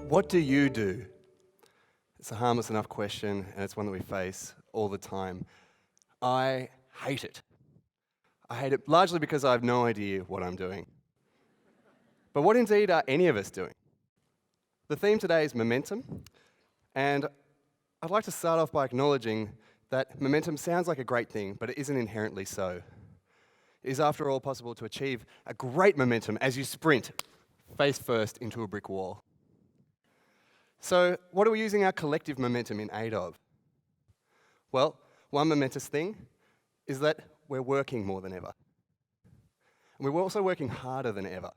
What do you do? It's a harmless enough question, and it's one that we face all the time. I hate it. I hate it largely because I have no idea what I'm doing. But what indeed are any of us doing? The theme today is momentum, and I'd like to start off by acknowledging that momentum sounds like a great thing, but it isn't inherently so. It is, after all, possible to achieve a great momentum as you sprint face first into a brick wall. So, what are we using our collective momentum in aid of? Well, one momentous thing is that we're working more than ever. And we're also working harder than ever.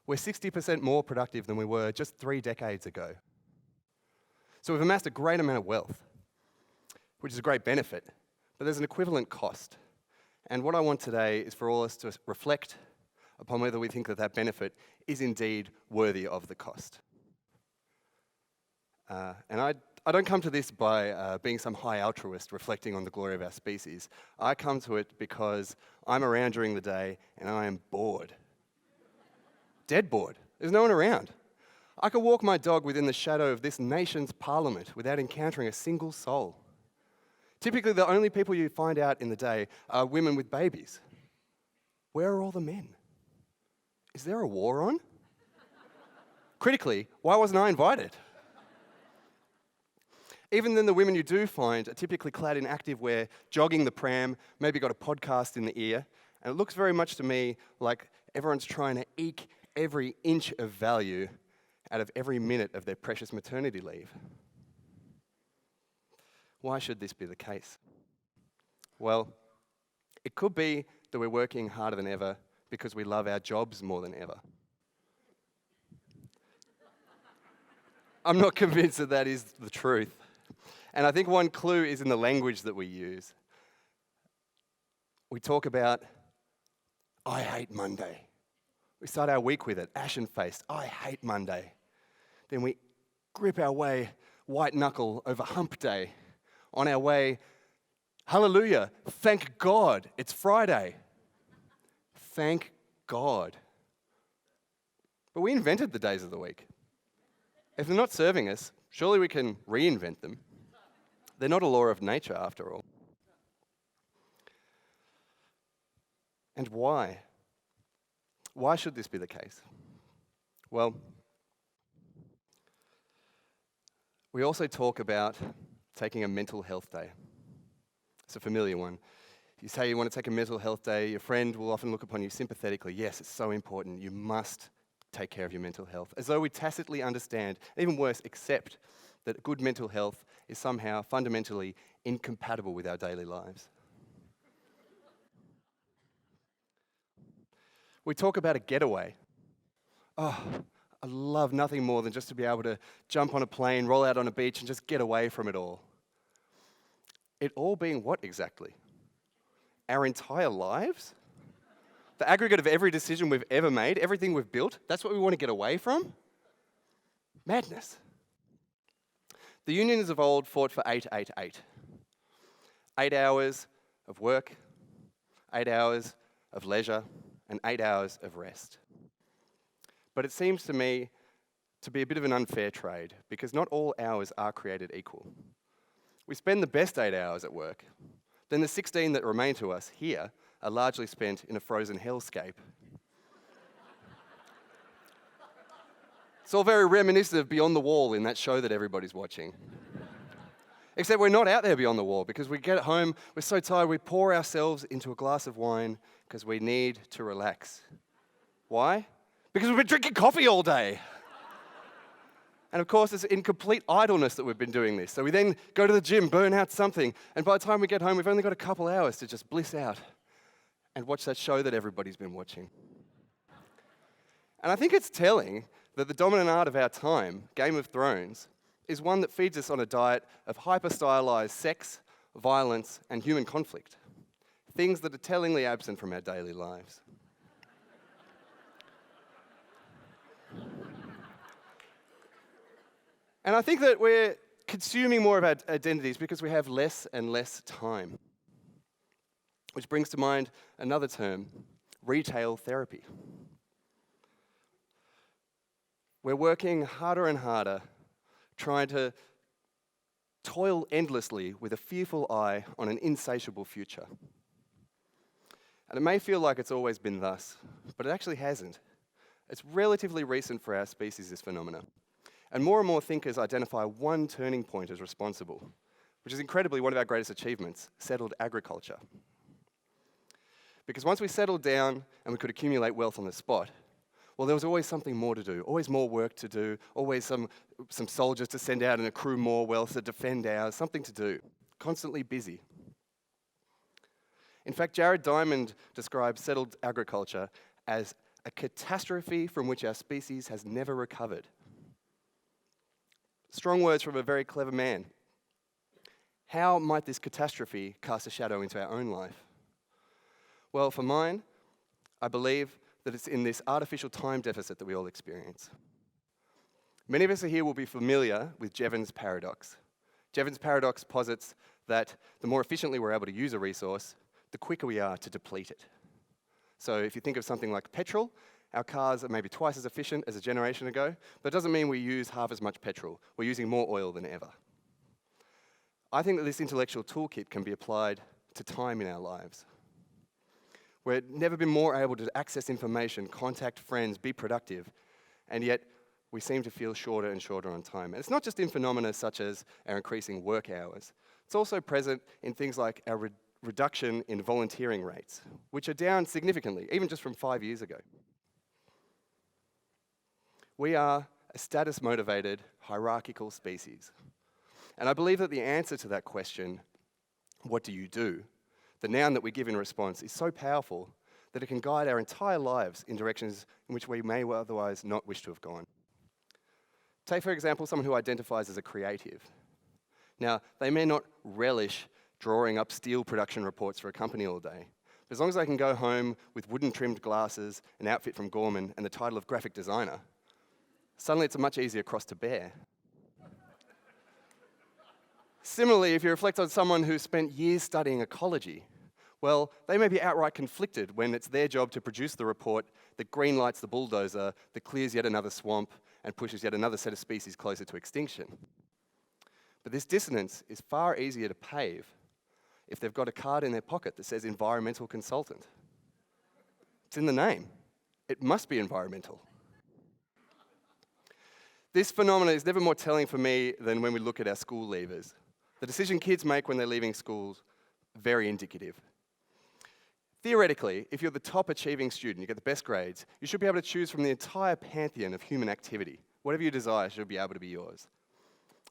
We're 60% more productive than we were just 3 decades ago. So we've amassed a great amount of wealth, which is a great benefit, but there's an equivalent cost. And what I want today is for all of us to reflect upon whether we think that that benefit is indeed worthy of the cost. And I don't come to this by being some high altruist reflecting on the glory of our species. I come to it because I'm around during the day and I am bored. Dead bored. There's no one around. I could walk my dog within the shadow of this nation's parliament without encountering a single soul. Typically, the only people you find out in the day are women with babies. Where are all the men? Is there a war on? Critically, why wasn't I invited? Even then, the women you do find are typically clad in activewear, jogging the pram, maybe got a podcast in the ear, and it looks very much to me like everyone's trying to eke every inch of value out of every minute of their precious maternity leave. Why should this be the case? Well, it could be that we're working harder than ever because we love our jobs more than ever. I'm not convinced that that is the truth. And I think one clue is in the language that we use. We talk about, I hate Monday. We start our week with it, ashen-faced, I hate Monday. Then we grip our way, white knuckle over hump day. On our way, hallelujah, thank God, it's Friday. Thank God. But we invented the days of the week. If they're not serving us, surely we can reinvent them. They're not a law of nature, after all. And why? Why should this be the case? Well, we also talk about taking a mental health day. It's a familiar one. You say you want to take a mental health day, your friend will often look upon you sympathetically. Yes, it's so important. You must take care of your mental health. As though we tacitly understand, even worse, accept that good mental health is somehow fundamentally incompatible with our daily lives. We talk about a getaway. Oh, I love nothing more than just to be able to jump on a plane, roll out on a beach, and just get away from it all. It all being what exactly? Our entire lives? The aggregate of every decision we've ever made, everything we've built, that's what we want to get away from? Madness. The unions of old fought for 8-8-8. 8 hours of work, 8 hours of leisure, and 8 hours of rest. But it seems to me to be a bit of an unfair trade, because not all hours are created equal. We spend the best 8 hours at work, then the 16 that remain to us here are largely spent in a frozen hellscape. It's all very reminiscent of Beyond the Wall in that show that everybody's watching. Except we're not out there beyond the wall, because we get home, we're so tired, we pour ourselves into a glass of wine because we need to relax. Why? Because we've been drinking coffee all day. And of course, it's in complete idleness that we've been doing this. So we then go to the gym, burn out something, and by the time we get home, we've only got a couple hours to just bliss out and watch that show that everybody's been watching. And I think it's telling that the dominant art of our time, Game of Thrones, is one that feeds us on a diet of hyper-stylized sex, violence, and human conflict. Things that are tellingly absent from our daily lives. And I think that we're consuming more of our identities because we have less and less time. Which brings to mind another term, retail therapy. We're working harder and harder, trying to toil endlessly with a fearful eye on an insatiable future. And it may feel like it's always been thus, but it actually hasn't. It's relatively recent for our species, this phenomena. And more thinkers identify one turning point as responsible, which is incredibly one of our greatest achievements, settled agriculture. Because once we settled down and we could accumulate wealth on the spot, well, there was always something more to do, always more work to do, always some soldiers to send out and accrue more wealth to defend ours, something to do, constantly busy. In fact, Jared Diamond describes settled agriculture as a catastrophe from which our species has never recovered. Strong words from a very clever man. How might this catastrophe cast a shadow into our own life? Well, for mine, I believe that it's in this artificial time deficit that we all experience. Many of us here will be familiar with Jevons paradox. Jevons paradox posits that the more efficiently we're able to use a resource, the quicker we are to deplete it. So if you think of something like petrol, our cars are maybe twice as efficient as a generation ago, but it doesn't mean we use half as much petrol. We're using more oil than ever. I think that this intellectual toolkit can be applied to time in our lives. We've never been more able to access information, contact friends, be productive, and yet we seem to feel shorter and shorter on time. And it's not just in phenomena such as our increasing work hours. It's also present in things like our reduction in volunteering rates, which are down significantly, even just from 5 years ago. We are a status-motivated, hierarchical species. And I believe that the answer to that question, what do you do, the noun that we give in response, is so powerful that it can guide our entire lives in directions in which we may otherwise not wish to have gone. Take, for example, someone who identifies as a creative. Now, they may not relish drawing up steel production reports for a company all day, but as long as they can go home with wooden-trimmed glasses, an outfit from Gorman, and the title of graphic designer, suddenly it's a much easier cross to bear. Similarly, if you reflect on someone who spent years studying ecology, well, they may be outright conflicted when it's their job to produce the report that greenlights the bulldozer, that clears yet another swamp, and pushes yet another set of species closer to extinction. But this dissonance is far easier to pave if they've got a card in their pocket that says environmental consultant. It's in the name. It must be environmental. This phenomenon is never more telling for me than when we look at our school leavers. The decision kids make when they're leaving school, very indicative. Theoretically, if you're the top achieving student, you get the best grades, you should be able to choose from the entire pantheon of human activity. Whatever you desire should be able to be yours.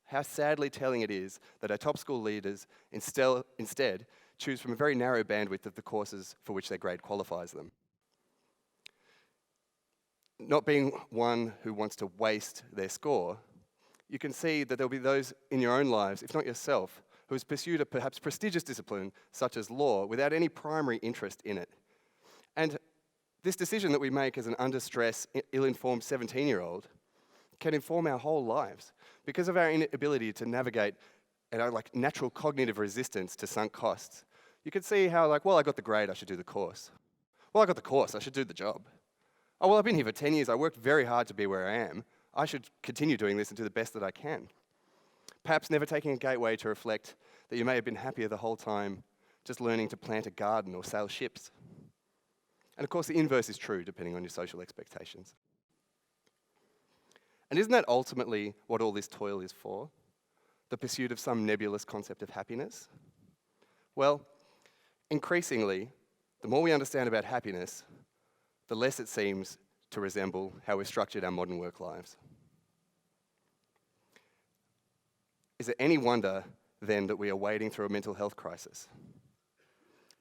How sadly telling it is that our top school leaders instead choose from a very narrow bandwidth of the courses for which their grade qualifies them. Not being one who wants to waste their score, you can see that there'll be those in your own lives, if not yourself, who has pursued a perhaps prestigious discipline such as law without any primary interest in it. And this decision that we make as an under-stress, ill-informed 17-year-old can inform our whole lives because of our inability to navigate our natural cognitive resistance to sunk costs. You can see how well, I got the grade, I should do the course. Well, I got the course, I should do the job. Oh, well, I've been here for 10 years, I worked very hard to be where I am. I should continue doing this and do the best that I can. Perhaps never taking a gateway to reflect that you may have been happier the whole time just learning to plant a garden or sail ships. And of course, the inverse is true depending on your social expectations. And isn't that ultimately what all this toil is for? The pursuit of some nebulous concept of happiness? Well, increasingly, the more we understand about happiness, the less it seems to resemble how we've structured our modern work lives. Is it any wonder, then, that we are wading through a mental health crisis?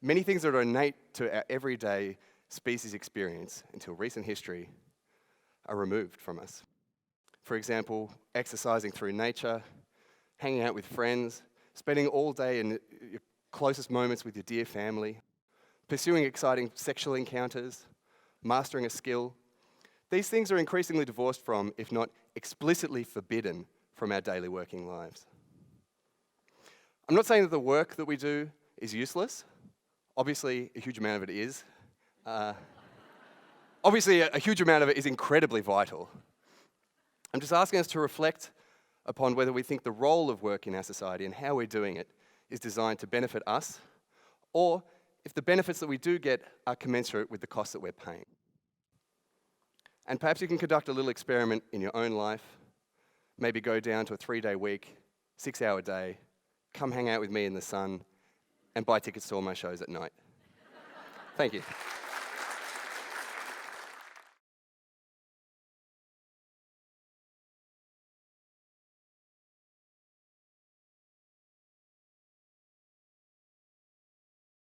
Many things that are innate to our everyday species experience until recent history are removed from us. For example, exercising through nature, hanging out with friends, spending all day in your closest moments with your dear family, pursuing exciting sexual encounters, mastering a skill. These things are increasingly divorced from, if not explicitly forbidden, from our daily working lives. I'm not saying that the work that we do is useless. Obviously, a huge amount of it is. Obviously, a huge amount of it is incredibly vital. I'm just asking us to reflect upon whether we think the role of work in our society and how we're doing it is designed to benefit us, or if the benefits that we do get are commensurate with the costs that we're paying. And perhaps you can conduct a little experiment in your own life, maybe go down to a 3-day week, 6-hour day, come hang out with me in the sun, and buy tickets to all my shows at night. Thank you.